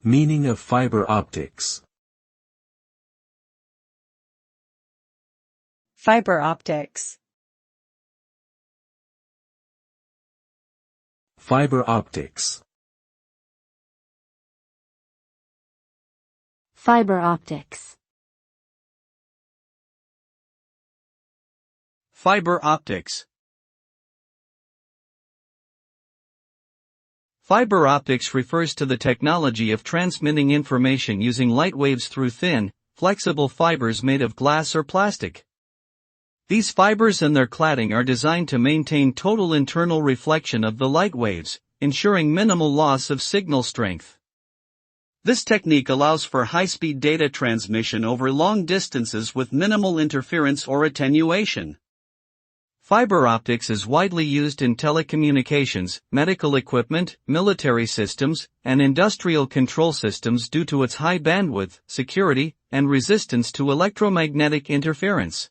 Meaning of fiber optics. Fiber optics. Fiber optics. Fiber optics. Fiber optics. Fiber optics refers to the technology of transmitting information using light waves through thin, flexible fibers made of glass or plastic. These fibers and their cladding are designed to maintain total internal reflection of the light waves, ensuring minimal loss of signal strength. This technique allows for high-speed data transmission over long distances with minimal interference or attenuation. Fiber optics is widely used in telecommunications, medical equipment, military systems, and industrial control systems due to its high bandwidth, security, and resistance to electromagnetic interference.